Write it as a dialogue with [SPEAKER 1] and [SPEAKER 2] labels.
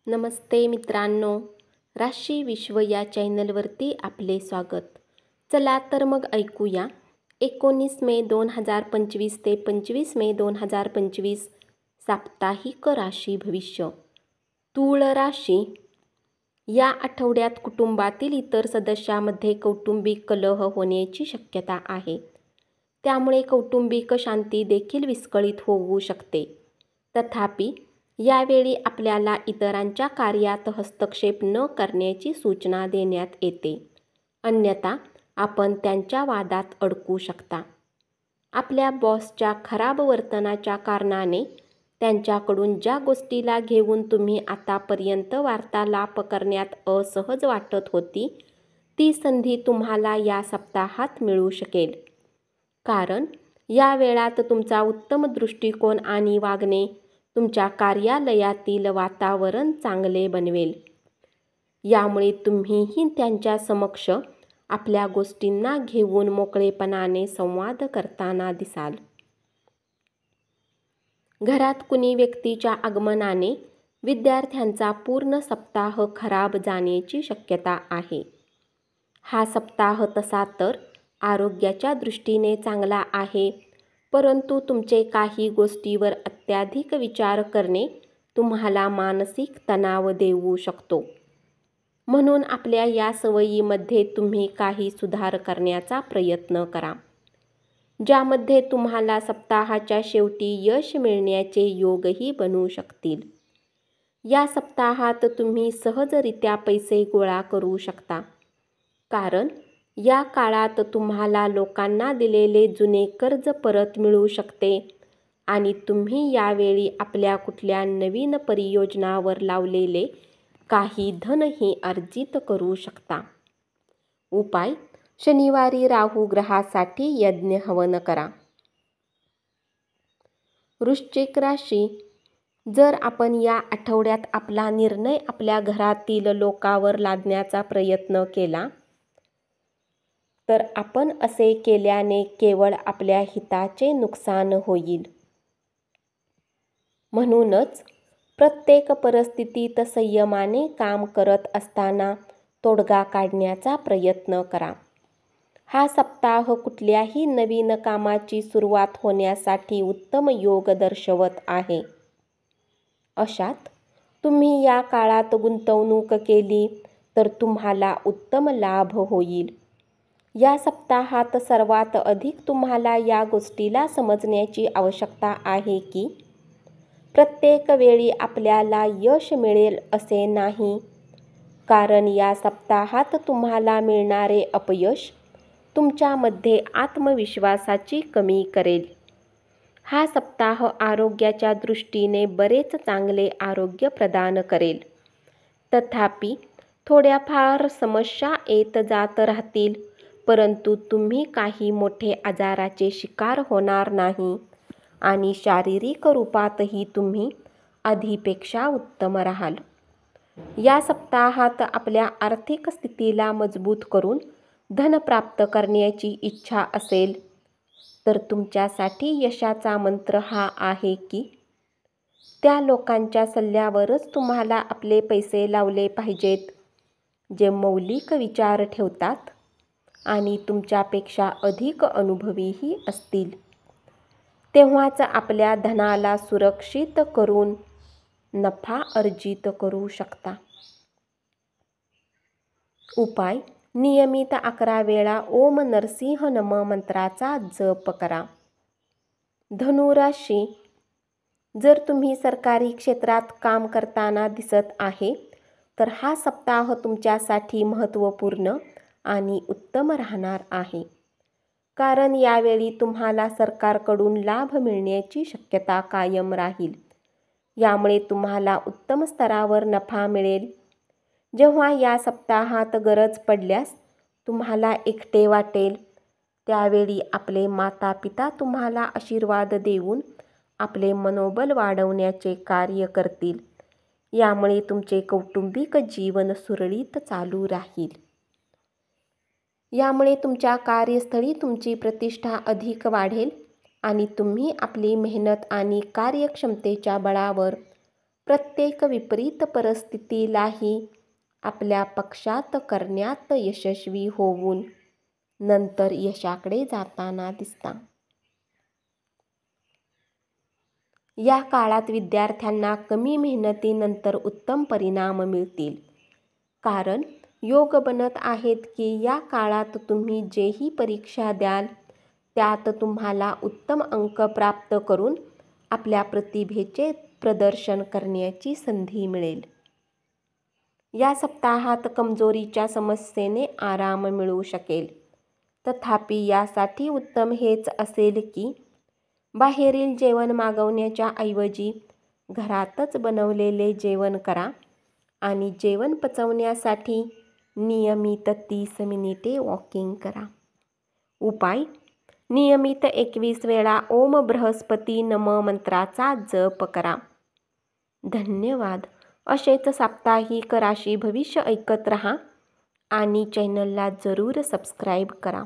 [SPEAKER 1] नमस्ते मित्रांनो, राशी विश्व या चॅनलवरती आपले स्वागत. चला तर मग ऐकूया 19 मे 2025 ते 25 मे 2025 साप्ताहिक राशी भविष्य. तूळ राशी. या आठवड्यात कुटुंबातील इतर सदस्यामध्ये कौटुंबिक कलह होण्याची शक्यता आहे. त्यामुळे कौटुंबिक शांती देखील विस्कळीत होऊ शकते. तथापि यावेळी आपल्याला इतरांच्या कार्यात हस्तक्षेप न करण्याची सूचना देण्यात येते, अन्यथा आपण त्यांच्या वादात अडकू शकता. आपल्या बॉसच्या खराब वर्तनाच्या कारणाने त्यांच्याकडून ज्या गोष्टीला घेऊन तुम्ही आतापर्यंत वार्तालाप करण्यात असहज वाटत होती, ती संधी तुम्हाला या सप्ताहात मिळू शकेल. कारण या वेळात तुमचा उत्तम दृष्टिकोन आणि वागणे तुमच्या कार्यालयातील वातावरण चांगले बनवेल. यामुळे तुम्हीही त्यांच्या समक्ष आपल्या गोष्टींना घेऊन मोकळेपणाने संवाद करताना दिसाल. घरात कुणी व्यक्तीच्या आगमनाने विद्यार्थ्यांचा पूर्ण सप्ताह खराब जाण्याची शक्यता आहे. हा सप्ताह तसा तर आरोग्याच्या दृष्टीने चांगला आहे, परंतु तुमचे काही गोष्टीवर अत्याधिक विचार करणे तुम्हाला मानसिक तणाव देऊ शकतो. म्हणून आपल्या या सवयीमध्ये तुम्ही काही सुधार करण्याचा प्रयत्न करा, ज्यामध्ये तुम्हाला सप्ताहाच्या शेवटी यश मिळण्याचे योगही बनू शकतील. या सप्ताहात तुम्ही सहजरित्या पैसे गोळा करू शकता, कारण या काळात तुम्हाला लोकांना दिलेले जुने कर्ज परत मिळू शकते आणि तुम्ही यावेळी आपल्या कुठल्या नवीन परियोजनावर लावलेले काही धनही अर्जित करू शकता. उपाय: शनिवारी राहू ग्रहासाठी यज्ञ हवन करा. वृश्चिक राशी. जर आपण या आठवड्यात आपला निर्णय आपल्या घरातील लोकांवर लादण्याचा प्रयत्न केला, तर आपण असे केल्याने केवळ आपल्या हिताचे नुकसान होईल. म्हणूनच प्रत्येक परिस्थितीत संयमाने काम करत असताना तोडगा काढण्याचा प्रयत्न करा. हा सप्ताह कुठल्याही नवीन कामाची सुरुवात होण्यासाठी उत्तम योग दर्शवत आहे. अशात तुम्ही या काळात गुंतवणूक केली तर तुम्हाला उत्तम लाभ होईल. या सप्ताहात सर्वात अधिक तुम्हाला या गोष्टीला समजण्याची आवश्यकता आहे की प्रत्येक वेळी आपल्याला यश मिळेल असे नाही, कारण या सप्ताहात तुम्हाला मिळणारे अपयश तुमच्यामध्ये आत्मविश्वासाची कमी करेल. हा सप्ताह आरोग्याच्या दृष्टीने बरेच चांगले आरोग्य प्रदान करेल. तथापि थोड्याफार समस्या येत जात राहतील, परंतु तुम्ही काही मोठे आजाराचे शिकार होणार नाही आणि शारीरिक रूपातही तुम्ही आधीपेक्षा उत्तम राहाल. या सप्ताहात आपल्या आर्थिक स्थितीला मजबूत करून धन प्राप्त करण्याची इच्छा असेल तर तुमच्यासाठी यशाचा मंत्र हा आहे की त्या लोकांच्या सल्ल्यावरच तुम्हाला आपले पैसे लावले पाहिजेत, जे मौलिक विचार ठेवतात आणि तुमच्यापेक्षा अधिक अनुभवीही असतील. तेव्हाच आपल्या धनाला सुरक्षित करून नफा अर्जित करू शकता. उपाय: नियमित 11 वेळा ओम नरसिंह नम मंत्राचा जप करा. धनु राशी. जर तुम्ही सरकारी क्षेत्रात काम करताना दिसत आहे, तर हा सप्ताह तुमच्यासाठी महत्त्वपूर्ण आणि उत्तम राहणार आहे. कारण यावेळी तुम्हाला सरकारकडून लाभ मिळण्याची शक्यता कायम राहील. यामुळे तुम्हाला उत्तम स्तरावर नफा मिळेल. जेव्हा या सप्ताहात गरज पडल्यास तुम्हाला एकटे वाटेल, त्यावेळी आपले माता-पिता तुम्हाला आशीर्वाद देऊन आपले मनोबल वाढवण्याचे कार्य करतील. यामुळे तुमचे कौटुंबिक जीवन सुरळीत चालू राहील. यामुळे तुमच्या कार्यस्थळी तुमची प्रतिष्ठा अधिक वाढेल आणि तुम्ही आपली मेहनत आणि कार्यक्षमतेच्या बळावर प्रत्येक विपरीत परिस्थितीलाही आपल्या पक्षात करण्यात यशस्वी होऊन नंतर यशाकडे जाताना दिसता. या काळात विद्यार्थ्यांना कमी मेहनतीनंतर उत्तम परिणाम मिळतील. कारण योग बनत आहेत की या काळात तुम्ही जेही परीक्षा द्याल त्यात तुम्हाला उत्तम अंक प्राप्त करून आपल्या प्रतिभेचे प्रदर्शन करण्याची संधी मिळेल. या सप्ताहात कमजोरीच्या समस्येने आराम मिळू शकेल. तथापि यासाठी उत्तम हेच असेल की बाहेरील जेवण मागवण्याच्या ऐवजी घरातच बनवलेले जेवण करा आणि जेवण पचवण्यासाठी नियमित 30 मिनिटे वॉकिंग करा. उपाय: नियमित 21 वेळा ओम बृहस्पती नम मंत्राचा जप करा. धन्यवाद. असेच साप्ताहिक राशी भविष्य ऐकत रहा आणि चॅनलला जरूर सबस्क्राईब करा.